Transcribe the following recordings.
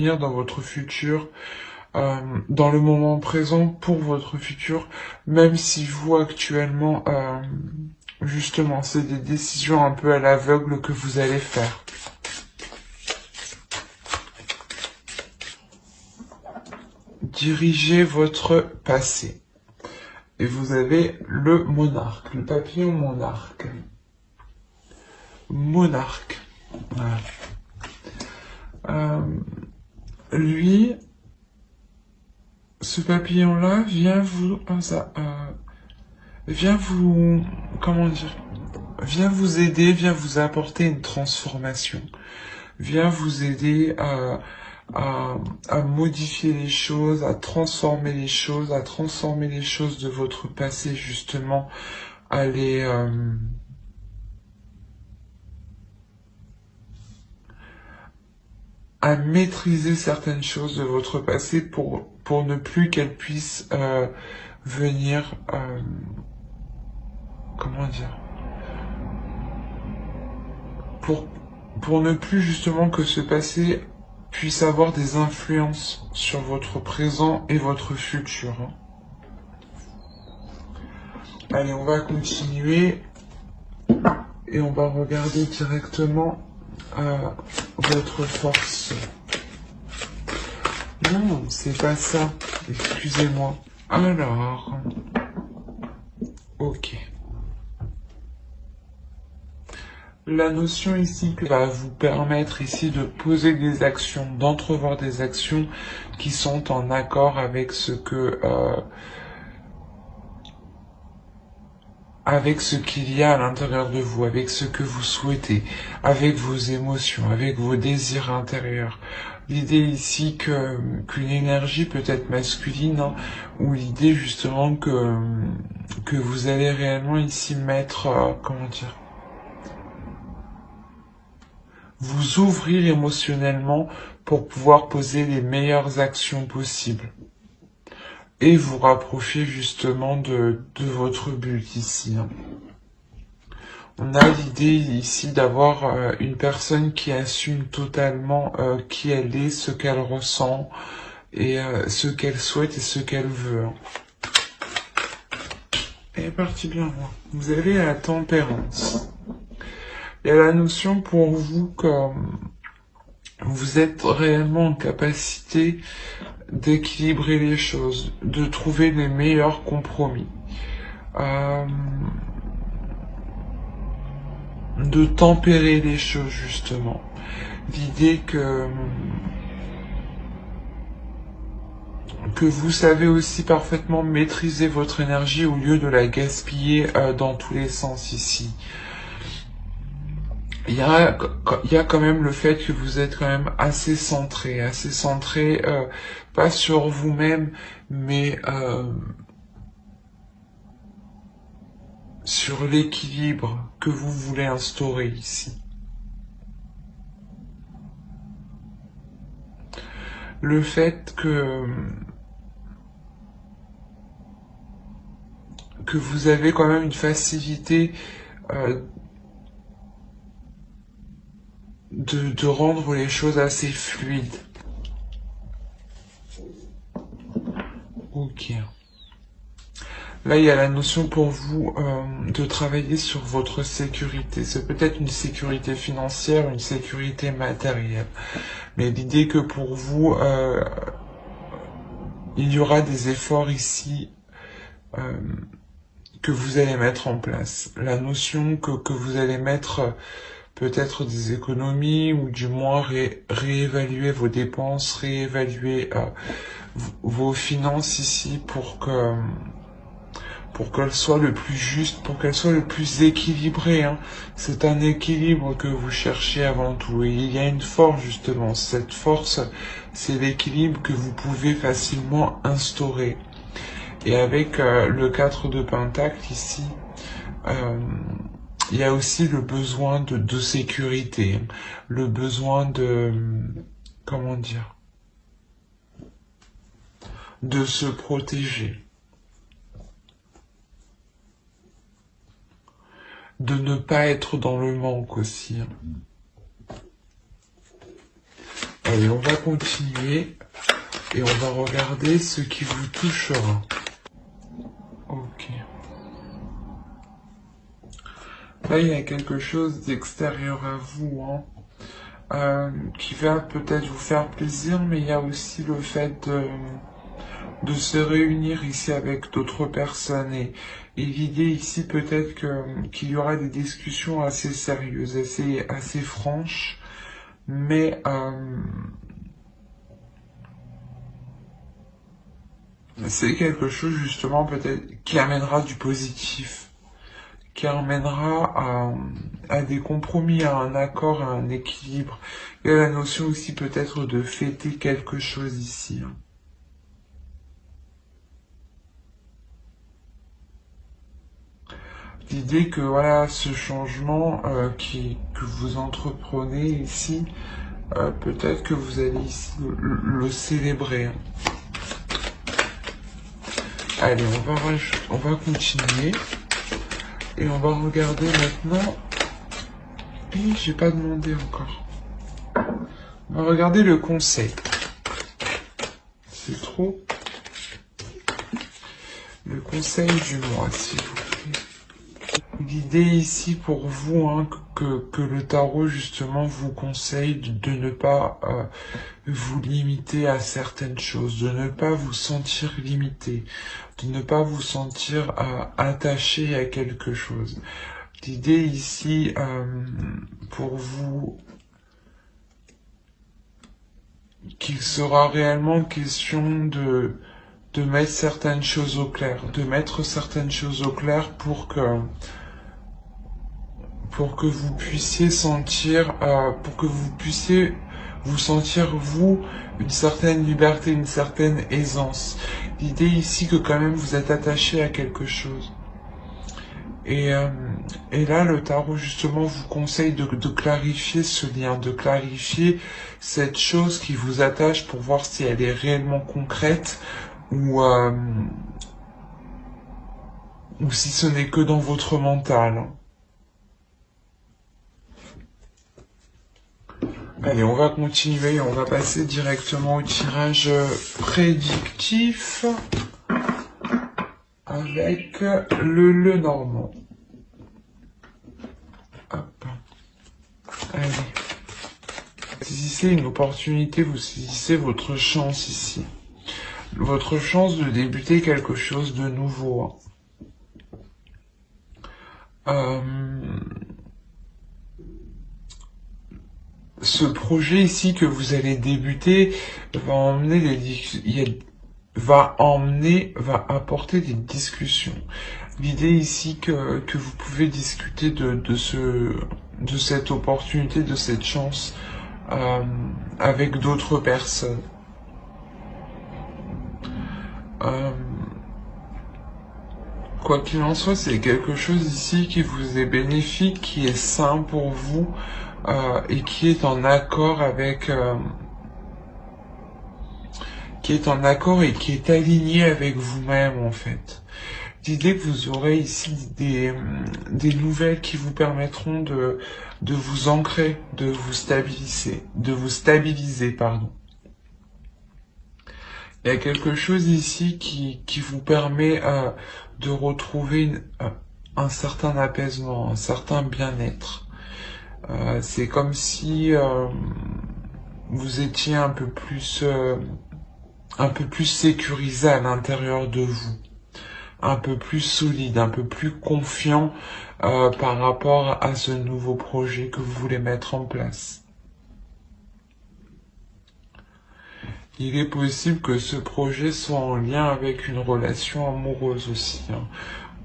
dans votre futur, dans le moment présent pour votre futur, même si vous actuellement, justement, c'est des décisions un peu à l'aveugle que vous allez faire. Dirigez votre passé. Et vous avez le monarque, le papillon monarque. Monarque. Voilà. Lui, ce papillon-là vient vous, comment dire, vient vous aider, vient vous apporter une transformation, vient vous aider à modifier les choses, à transformer les choses, de votre passé justement, à les à maîtriser certaines choses de votre passé pour ne plus qu'elles puissent venir, comment dire, pour, pour ne plus justement que ce passé puisse avoir des influences sur votre présent et votre futur. Allez, on va continuer et on va regarder directement votre force. Non, c'est pas ça. Excusez-moi. Alors, ok. La notion ici va vous permettre ici de poser des actions, d'entrevoir des actions qui sont en accord avec ce qu'il y a à l'intérieur de vous, avec ce que vous souhaitez, avec vos émotions, avec vos désirs intérieurs. L'idée ici qu'une énergie peut être masculine, hein, ou l'idée justement que vous allez réellement ici mettre, comment dire, vous ouvrir émotionnellement pour pouvoir poser les meilleures actions possibles et vous rapprocher justement de votre but ici. On a l'idée ici d'avoir une personne qui assume totalement qui elle est, ce qu'elle ressent et ce qu'elle souhaite et ce qu'elle veut. Et parti bien, vous avez la tempérance. Il y a la notion pour vous que vous êtes réellement en capacité d'équilibrer les choses, de trouver les meilleurs compromis, de tempérer les choses justement. L'idée que vous savez aussi parfaitement maîtriser votre énergie au lieu de la gaspiller dans tous les sens ici. Il y a quand même le fait que vous êtes quand même assez centré, pas sur vous-même, mais sur l'équilibre que vous voulez instaurer ici. Le fait que vous avez quand même une facilité de rendre les choses assez fluides. Ok. Là, il y a la notion pour vous de travailler sur votre sécurité. C'est peut-être une sécurité financière, une sécurité matérielle. Mais l'idée que pour vous, il y aura des efforts ici que vous allez mettre en place. La notion que vous allez mettre peut-être des économies ou du moins réévaluer vos dépenses, réévaluer vos finances ici pour qu'elles soient le plus juste, pour qu'elles soient le plus équilibrées. C'est un équilibre que vous cherchez avant tout. Et il y a une force justement. Cette force, c'est l'équilibre que vous pouvez facilement instaurer. Et avec le 4 de Pentacle ici, il y a aussi le besoin de sécurité, le besoin de, comment dire, de se protéger, de ne pas être dans le manque aussi. Allez, on va continuer et on va regarder ce qui vous touchera. Ok. Là, il y a quelque chose d'extérieur à vous, qui va peut-être vous faire plaisir, mais il y a aussi le fait de se réunir ici avec d'autres personnes. Et l'idée ici peut-être qu'il y aura des discussions assez sérieuses, assez franches, mais c'est quelque chose justement peut-être qui amènera du positif, qui amènera à des compromis, à un accord, à un équilibre. Il y a la notion aussi peut-être de fêter quelque chose ici. L'idée que voilà, ce changement que vous entreprenez ici, peut-être que vous allez ici le célébrer. Allez, on va continuer. Et on va regarder maintenant. Et j'ai pas demandé encore. On va regarder le conseil. C'est trop. Le conseil du mois, s'il vous plaît. L'idée ici pour vous, que le tarot justement vous conseille de ne pas vous limiter à certaines choses, de ne pas vous sentir limité, de ne pas vous sentir attaché à quelque chose. L'idée ici pour vous qu'il sera réellement question de mettre certaines choses au clair, de mettre certaines choses au clair pour que vous puissiez sentir, pour que vous puissiez vous sentir, vous, une certaine liberté, une certaine aisance. L'idée ici que quand même vous êtes attaché à quelque chose. Et, euh, et là, le tarot, justement, vous conseille de clarifier ce lien, de clarifier cette chose qui vous attache pour voir si elle est réellement concrète ou si ce n'est que dans votre mental. Allez, on va continuer, on va passer directement au tirage prédictif avec le normand. Hop. Allez. Vous saisissez une opportunité, vous saisissez votre chance ici. Votre chance de débuter quelque chose de nouveau. Ce projet ici que vous allez débuter va apporter des discussions. L'idée ici que vous pouvez discuter de cette opportunité, de cette chance avec d'autres personnes. Quoi qu'il en soit, c'est quelque chose ici qui vous est bénéfique, qui est sain pour vous et qui est en accord qui est en accord et qui est aligné avec vous-même en fait. L'idée que vous aurez ici des nouvelles qui vous permettront de vous ancrer, de vous stabiliser, pardon. Il y a quelque chose ici qui vous permet de retrouver un certain apaisement, un certain bien-être. C'est comme si vous étiez un peu plus sécurisé à l'intérieur de vous, un peu plus solide, un peu plus confiant par rapport à ce nouveau projet que vous voulez mettre en place. Il est possible que ce projet soit en lien avec une relation amoureuse aussi.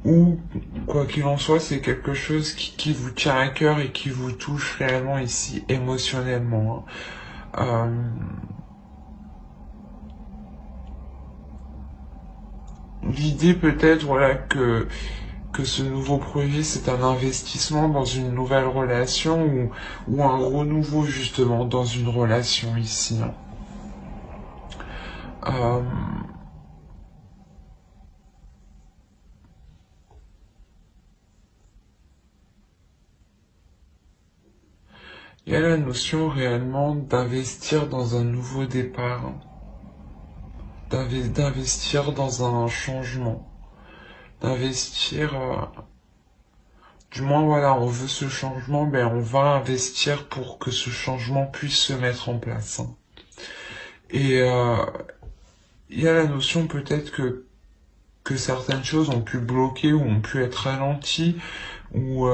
Ou, quoi qu'il en soit, c'est quelque chose qui vous tient à cœur et qui vous touche réellement ici, émotionnellement. L'idée peut-être, voilà, que ce nouveau projet, c'est un investissement dans une nouvelle relation ou un renouveau justement dans une relation ici. Euh, Il y a la notion réellement d'investir dans un nouveau départ, d'investir dans un changement, d'investir, du moins voilà, on veut ce changement, ben on va investir pour que ce changement puisse se mettre en place. Et il y a la notion peut-être que certaines choses ont pu bloquer ou ont pu être ralenties, où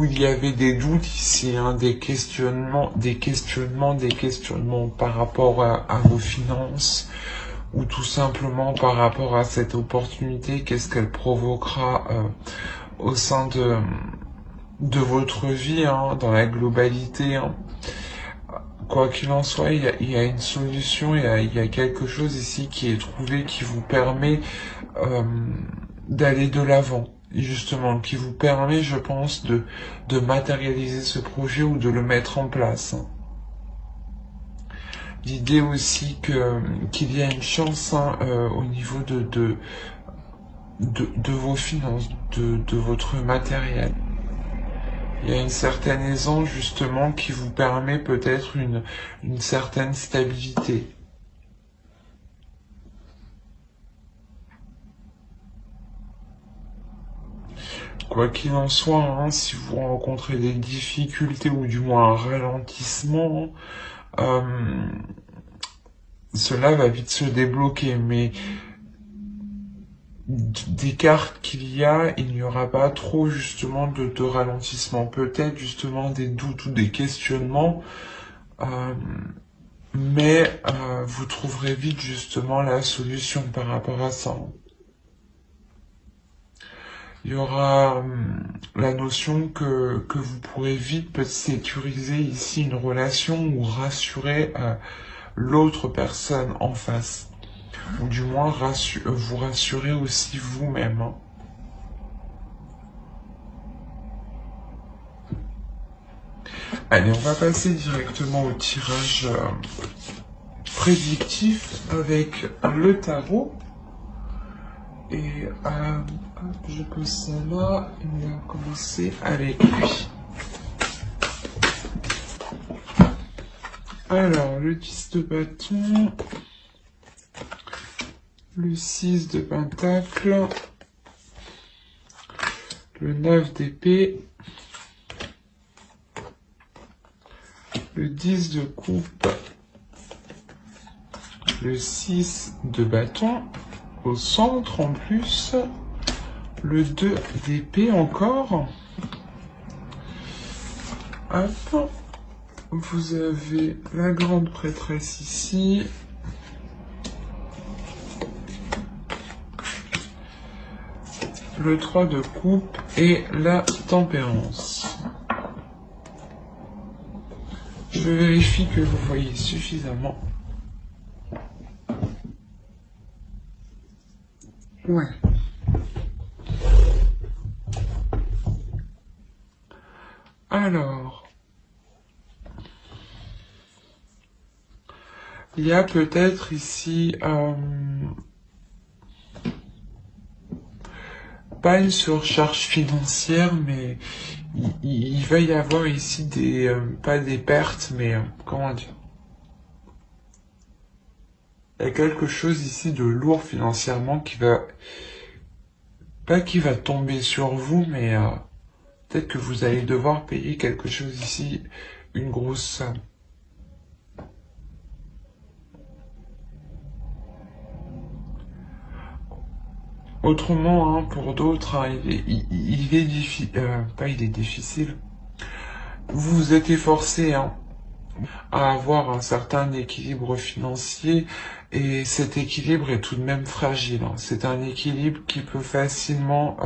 il y avait des doutes ici, hein, des questionnements par rapport à vos finances, ou tout simplement par rapport à cette opportunité, qu'est-ce qu'elle provoquera au sein de votre vie, hein, dans la globalité. Hein. Quoi qu'il en soit, il y a une solution, il y a quelque chose ici qui est trouvé qui vous permet euh, d'aller de l'avant, justement, qui vous permet, je pense, de matérialiser ce projet ou de le mettre en place. L'idée aussi qu'il y a une chance, hein, au niveau de vos finances, de votre matériel. Il y a une certaine aisance justement qui vous permet peut-être une certaine stabilité. Quoi qu'il en soit, hein, si vous rencontrez des difficultés ou du moins un ralentissement, cela va vite se débloquer, mais des cartes qu'il y a, il n'y aura pas trop justement de ralentissement. Peut-être justement des doutes ou des questionnements, mais vous trouverez vite justement la solution par rapport à ça. Il y aura la notion que vous pourrez vite peut sécuriser ici une relation ou rassurer l'autre personne en face. Ou du moins vous rassurer aussi vous-même. Hein. Allez, on va passer directement au tirage prédictif avec le tarot. Et je pose ça là, et on va commencer avec lui. Alors, le 10 de bâton, le 6 de pentacle, le 9 d'épée, le 10 de coupe, le 6 de bâton, au centre en plus, le 2 d'épée encore. Hop, vous avez la grande prêtresse ici. Le 3 de coupe et la tempérance. Je vérifie que vous voyez suffisamment. Ouais. Alors, il y a peut-être ici pas une surcharge financière, mais il va y avoir ici des pas des pertes, mais comment dire, il y a quelque chose ici de lourd financièrement qui va tomber sur vous, mais peut-être que vous allez devoir payer quelque chose ici, une grosse somme. Autrement, hein, pour d'autres, hein, il est difficile. Vous vous êtes efforcé, hein, à avoir un certain équilibre financier, et cet équilibre est tout de même fragile. Hein. C'est un équilibre qui peut facilement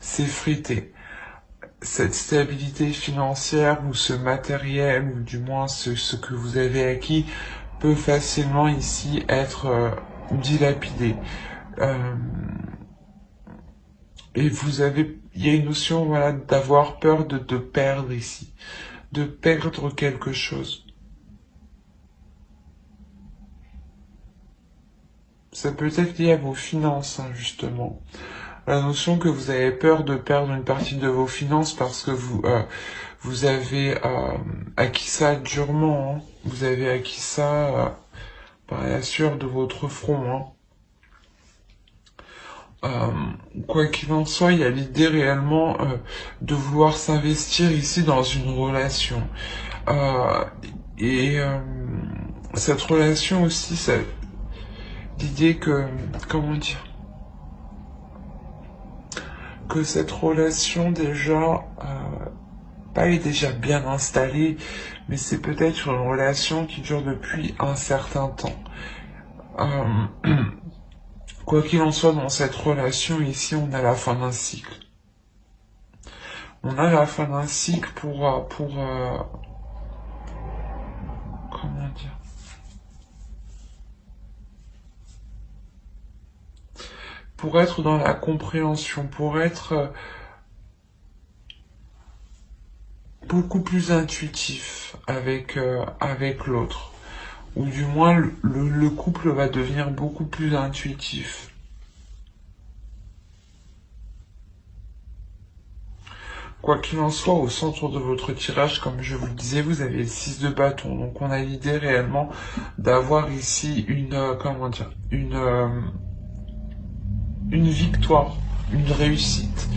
s'effriter. Cette stabilité financière ou ce matériel, ou du moins ce que vous avez acquis, peut facilement ici être dilapidé. Et il y a une notion, voilà, d'avoir peur de perdre ici, de perdre quelque chose. Ça peut être lié à vos finances, hein, justement. La notion que vous avez peur de perdre une partie de vos finances parce que vous avez acquis ça durement, hein. Vous avez acquis ça par la sueur de votre front, hein. Quoi qu'il en soit, il y a l'idée réellement de vouloir s'investir ici dans une relation. Euh, et cette relation aussi, l'idée que, comment dire, que cette relation déjà, pas est déjà bien installée, mais c'est peut-être une relation qui dure depuis un certain temps. Quoi qu'il en soit, dans cette relation ici, on a la fin d'un cycle. On a la fin d'un cycle comment dire, pour être dans la compréhension, pour être beaucoup plus intuitif avec l'autre. Ou du moins, le couple va devenir beaucoup plus intuitif. Quoi qu'il en soit, au centre de votre tirage, comme je vous le disais, vous avez le 6 de bâton. Donc on a l'idée réellement d'avoir ici une victoire, une réussite,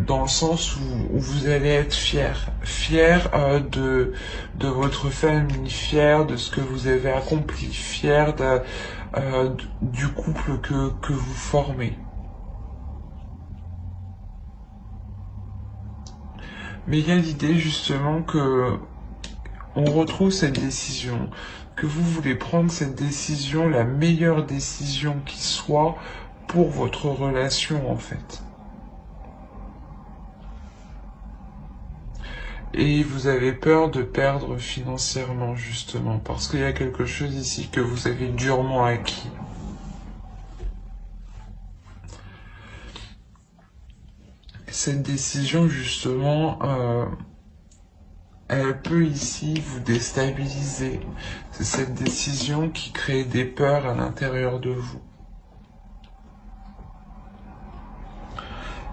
dans le sens où vous allez être fier de votre famille, fier de ce que vous avez accompli, fier du couple que vous formez. Mais il y a l'idée justement que on retrouve cette décision, que vous voulez prendre cette décision, la meilleure décision qui soit pour votre relation en fait. Et vous avez peur de perdre financièrement justement, parce qu'il y a quelque chose ici que vous avez durement acquis. Cette décision justement, elle peut ici vous déstabiliser. C'est cette décision qui crée des peurs à l'intérieur de vous.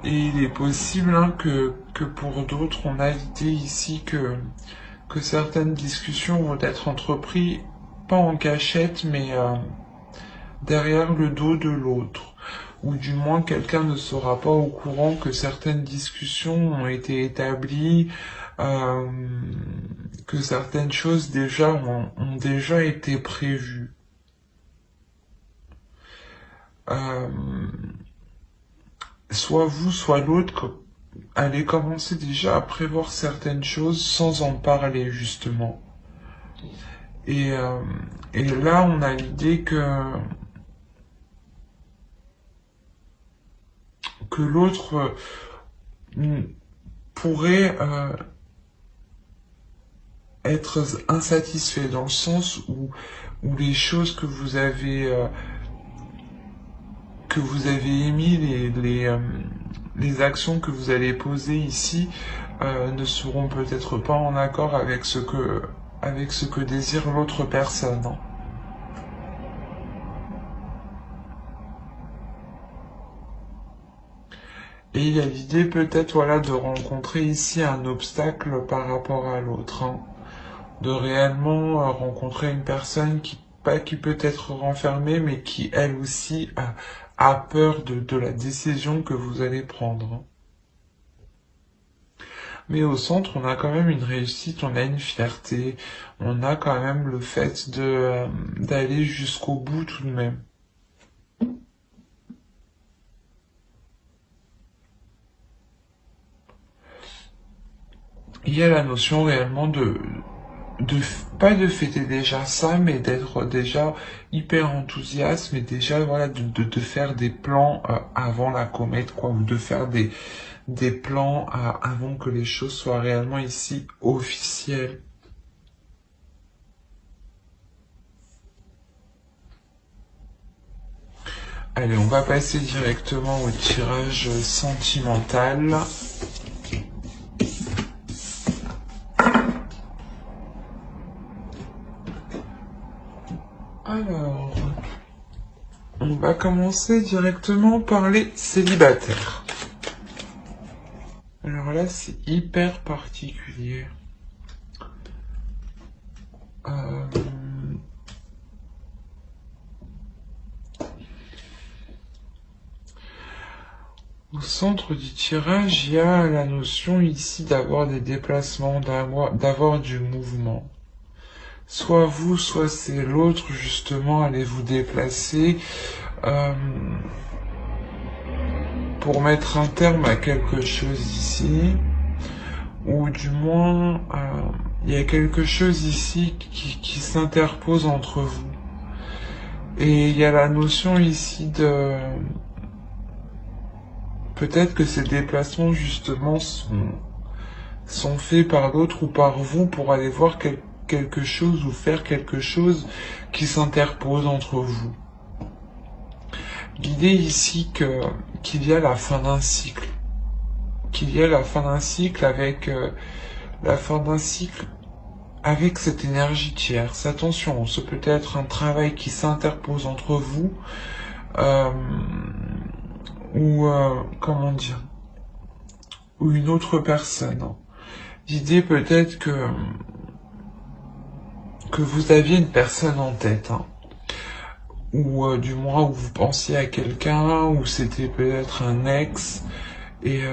Et il est possible que pour d'autres, on a l'idée ici que certaines discussions vont être entreprises, pas en cachette, mais derrière le dos de l'autre. Ou du moins, quelqu'un ne sera pas au courant que certaines discussions ont été établies, que certaines choses déjà ont déjà été prévues. Soit vous, soit l'autre, allez commencer déjà à prévoir certaines choses sans en parler justement. Et là, on a l'idée que l'autre pourrait être insatisfait dans le sens où les choses que vous avez émis, les actions que vous allez poser ici ne seront peut-être pas en accord avec ce que désire l'autre personne. Hein. Et il y a l'idée peut-être de rencontrer ici un obstacle par rapport à l'autre. Hein. De réellement rencontrer une personne qui peut être renfermée, mais qui elle aussi a peur de la décision que vous allez prendre. Mais au centre, on a quand même une réussite, on a une fierté, on a quand même le fait d'aller jusqu'au bout tout de même. Il y a la notion réellement pas de fêter déjà ça, mais d'être déjà hyper enthousiaste, mais déjà de faire des plans avant la comète, quoi, ou de faire des plans avant que les choses soient réellement ici officielles. Allez, on va passer directement au tirage sentimental. Alors, on va commencer directement par les célibataires. Alors Alors là, c'est hyper particulier. Au centre du tirage, il y a la notion ici d'avoir des déplacements, d'avoir du mouvement. Soit vous, soit c'est l'autre, justement, allez vous déplacer pour mettre un terme à quelque chose ici. Ou du moins, il y a quelque chose ici qui s'interpose entre vous. Et il y a la notion ici de... Peut-être que ces déplacements, justement, sont faits par l'autre ou par vous pour aller voir quelque chose ou faire quelque chose qui s'interpose entre vous. L'idée ici qu'il y a la fin d'un cycle. Qu'il y a la fin d'un cycle avec cette énergie tierce. Attention, ce peut être un travail qui s'interpose entre vous comment dire, ou une autre personne. L'idée peut-être que vous aviez une personne en tête, ou du moins où vous pensiez à quelqu'un, ou c'était peut-être un ex, et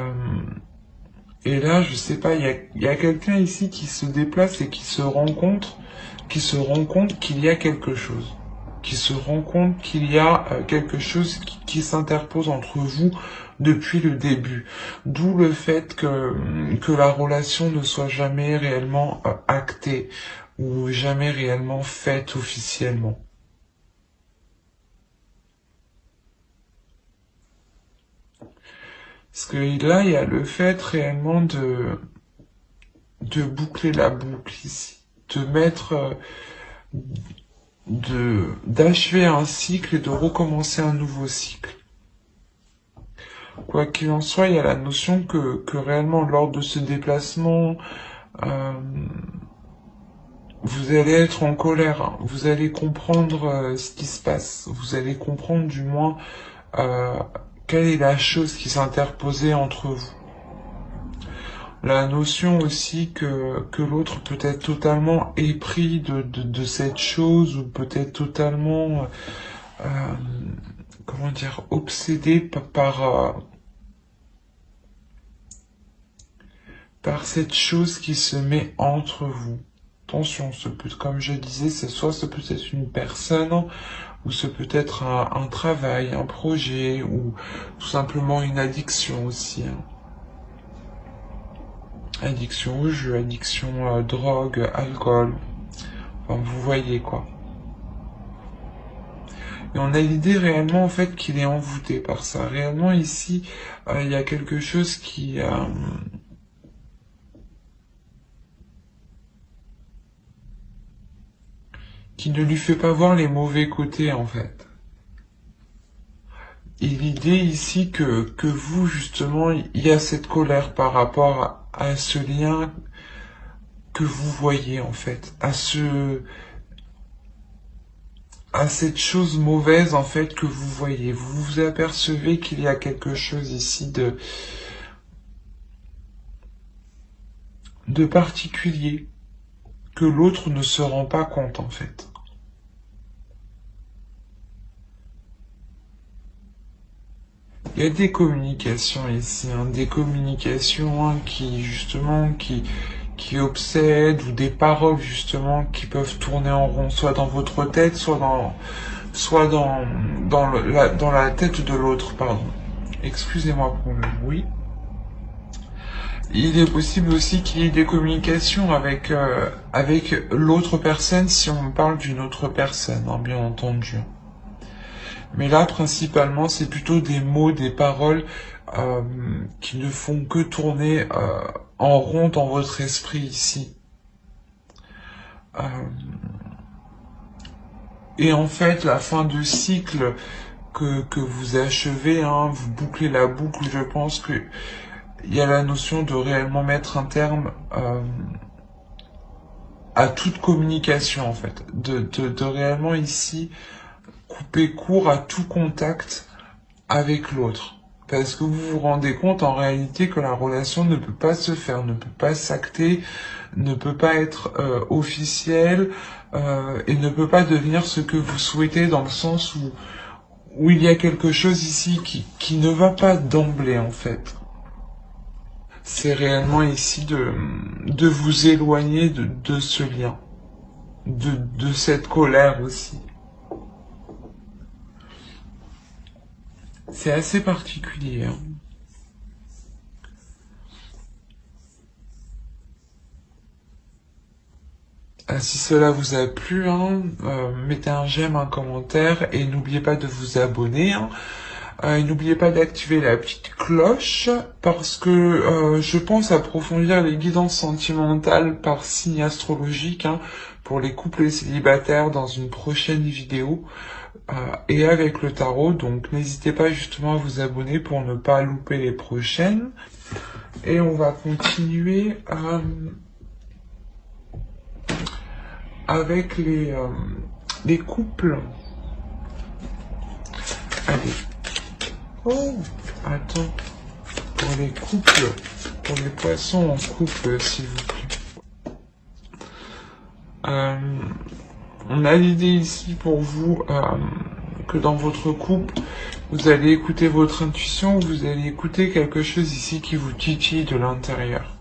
là, je sais pas, il y a quelqu'un ici qui se déplace et qui se rend compte qu'il y a quelque chose. Qui se rend compte qu'il y a quelque chose qui s'interpose entre vous depuis le début. D'où le fait que la relation ne soit jamais réellement actée ou jamais réellement faite officiellement. Parce que là, il y a le fait réellement de boucler la boucle ici, de mettre, d'achever un cycle et de recommencer un nouveau cycle. Quoi qu'il en soit, il y a la notion que réellement lors de ce déplacement, vous allez être en colère, vous allez comprendre ce qui se passe, vous allez comprendre du moins quelle est la chose qui s'est interposée entre vous. La notion aussi que l'autre peut être totalement épris de cette chose ou peut-être totalement, comment dire, obsédé par cette chose qui se met entre vous. Attention, comme je disais, ce peut être une personne, ou ce peut être un travail, un projet, ou tout simplement une addiction aussi. Addiction au jeu, addiction à drogue, alcool. Enfin, vous voyez quoi. Et on a l'idée réellement en fait qu'il est envoûté par ça. Réellement ici, il y a quelque chose qui ne lui fait pas voir les mauvais côtés en fait. Et l'idée ici que vous justement, il y a cette colère par rapport à ce lien que vous voyez en fait, à cette chose mauvaise en fait que vous voyez. Vous vous apercevez qu'il y a quelque chose ici de particulier que l'autre ne se rend pas compte en fait. Il y a des communications ici, des communications qui justement qui obsèdent ou des paroles justement qui peuvent tourner en rond, soit dans votre tête, soit dans la tête de l'autre, pardon. Excusez-moi pour le bruit. Il est possible aussi qu'il y ait des communications avec l'autre personne si on parle d'une autre personne, bien entendu. Mais là, principalement, c'est plutôt des mots, des paroles qui ne font que tourner en rond dans votre esprit ici. Et en fait, la fin de cycle que vous achevez, vous bouclez la boucle, je pense que il y a la notion de réellement mettre un terme à toute communication, en fait. De réellement ici couper court à tout contact avec l'autre. Parce que vous vous rendez compte en réalité que la relation ne peut pas se faire, ne peut pas s'acter, ne peut pas être officielle et ne peut pas devenir ce que vous souhaitez, dans le sens où il y a quelque chose ici qui ne va pas d'emblée en fait. C'est réellement ici de vous éloigner de ce lien, de cette colère aussi. C'est assez particulier. Hein. Si cela vous a plu, hein, mettez un j'aime, un commentaire et n'oubliez pas de vous abonner. Hein. Et n'oubliez pas d'activer la petite cloche parce que je pense approfondir les guidances sentimentales par signe astrologique hein, pour les couples célibataires dans une prochaine vidéo et avec le tarot. Donc n'hésitez pas justement à vous abonner pour ne pas louper les prochaines. Et on va continuer avec les couples. Allez. Oh, attends. Pour les couples, pour les poissons en couple, s'il vous plaît. On a l'idée ici pour vous que dans votre couple, vous allez écouter votre intuition, vous allez écouter quelque chose ici qui vous titille de l'intérieur.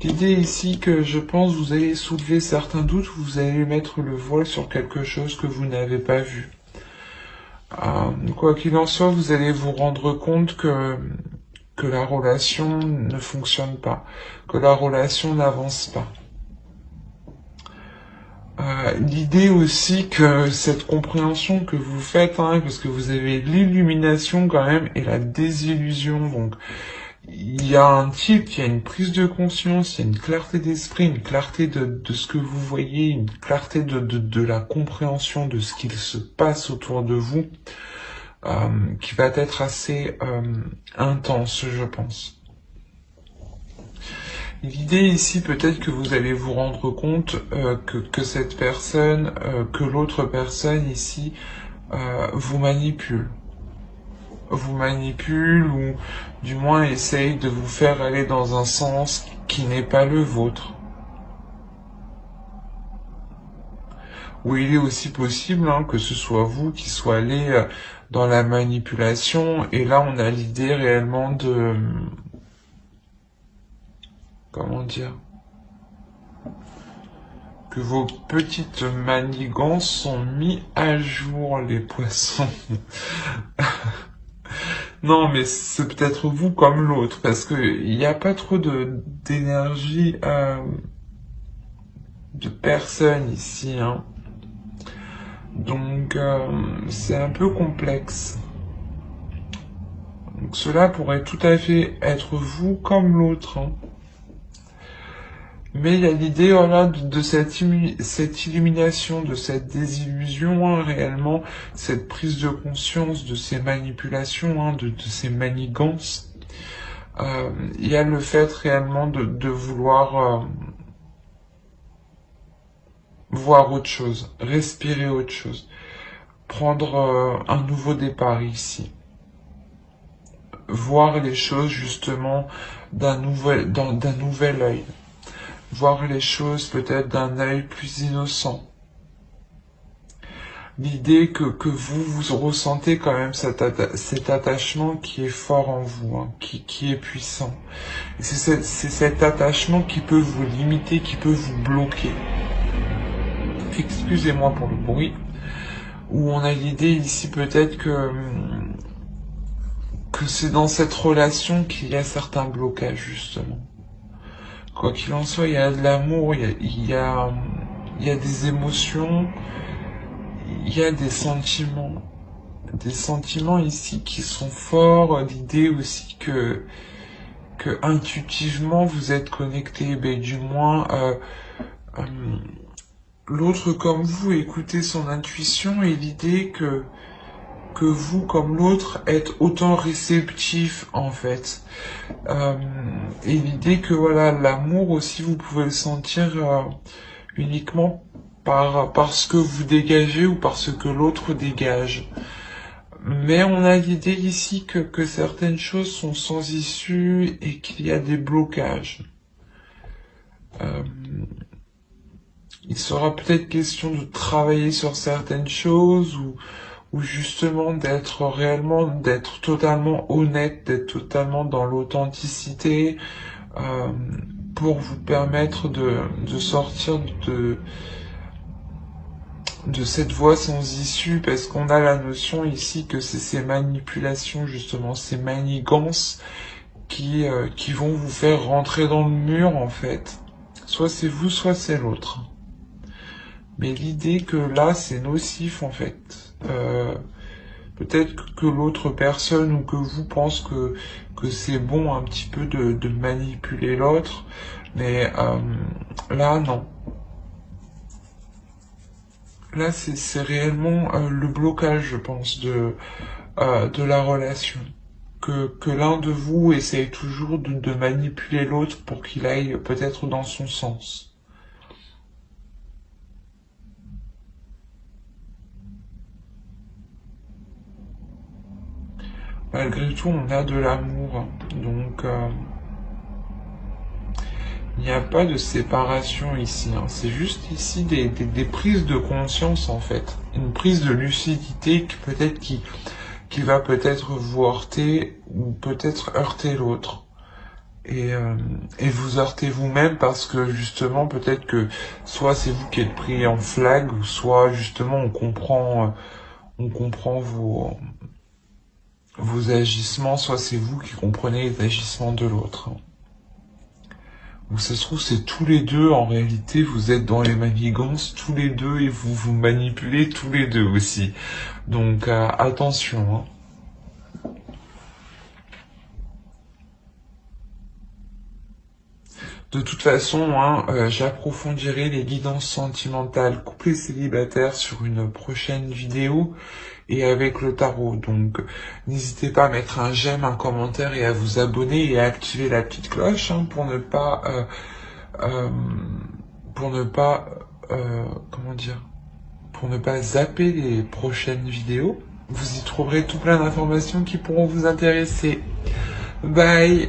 L'idée ici que je pense vous allez soulever certains doutes, vous allez mettre le voile sur quelque chose que vous n'avez pas vu. Quoi qu'il en soit, vous allez vous rendre compte que la relation ne fonctionne pas, que la relation n'avance pas. L'idée aussi que cette compréhension que vous faites, hein, parce que vous avez l'illumination quand même et la désillusion, donc il y a un tilt, il y a une prise de conscience, il y a une clarté d'esprit, une clarté de ce que vous voyez, une clarté de la compréhension de ce qu'il se passe autour de vous, qui va être assez intense, je pense. L'idée ici, peut-être que vous allez vous rendre compte que cette personne, que l'autre personne ici, vous manipule. Vous manipule ou du moins essaye de vous faire aller dans un sens qui n'est pas le vôtre. Ou il est aussi possible hein, que ce soit vous qui soit allé dans la manipulation et là on a l'idée réellement de... Comment dire? Que vos petites manigances sont mises à jour, les poissons. Non, mais c'est peut-être vous comme l'autre, parce que il n'y a pas trop d'énergie de personne ici, hein. Donc c'est un peu complexe. Donc cela pourrait tout à fait être vous comme l'autre, hein. Mais il y a l'idée voilà, de cette illumination, de cette désillusion, hein, réellement, cette prise de conscience de ces manipulations, hein, de ces manigances. Il y a le fait réellement de vouloir voir autre chose, respirer autre chose, prendre un nouveau départ ici. Voir les choses justement d'un nouvel œil. Voir les choses peut-être d'un œil plus innocent. L'idée que vous ressentez quand même cet attachement qui est fort en vous, hein, qui est puissant. Et c'est cet attachement qui peut vous limiter, qui peut vous bloquer. Excusez-moi pour le bruit. Où on a l'idée ici peut-être que c'est dans cette relation qu'il y a certains blocages justement. Quoi qu'il en soit, il y a de l'amour, il y a des émotions, il y a des sentiments ici qui sont forts. L'idée aussi que intuitivement vous êtes connecté, ben du moins l'autre comme vous écoutez son intuition et l'idée que vous comme l'autre êtes autant réceptif en fait. Et l'idée que voilà l'amour aussi vous pouvez le sentir uniquement par ce que vous dégagez ou par ce que l'autre dégage. Mais on a l'idée ici que certaines choses sont sans issue et qu'il y a des blocages. Il sera peut-être question de travailler sur certaines choses ou justement d'être totalement honnête, d'être totalement dans l'authenticité, euh, pour vous permettre de sortir de cette voie sans issue, parce qu'on a la notion ici que c'est ces manipulations, justement, ces manigances qui vont vous faire rentrer dans le mur, en fait. Soit c'est vous, soit c'est l'autre. Mais l'idée que là, c'est nocif, en fait. Peut-être que l'autre personne ou que vous pense que c'est bon un petit peu de manipuler l'autre, mais là, non. Là, c'est réellement le blocage, je pense, de la relation. Que l'un de vous essaye toujours de manipuler l'autre pour qu'il aille peut-être dans son sens. Malgré tout, on a de l'amour, hein. Donc il n'y a pas de séparation ici, hein. C'est juste ici des prises de conscience, en fait. Une prise de lucidité qui va peut-être vous heurter ou peut-être heurter l'autre. Et vous heurtez vous-même parce que justement peut-être que soit c'est vous qui êtes pris en flag ou soit justement on comprend vos agissements, soit c'est vous qui comprenez les agissements de l'autre. Ou ça se trouve c'est tous les deux, en réalité vous êtes dans les manigances tous les deux et vous vous manipulez tous les deux aussi. Donc attention, hein. De toute façon, hein, j'approfondirai les guidances sentimentales couplées célibataires sur une prochaine vidéo et avec le tarot. Donc, n'hésitez pas à mettre un j'aime, un commentaire et à vous abonner et à activer la petite cloche, hein, euh, pour ne pas, comment dire, pour ne pas zapper les prochaines vidéos. Vous y trouverez tout plein d'informations qui pourront vous intéresser. Bye!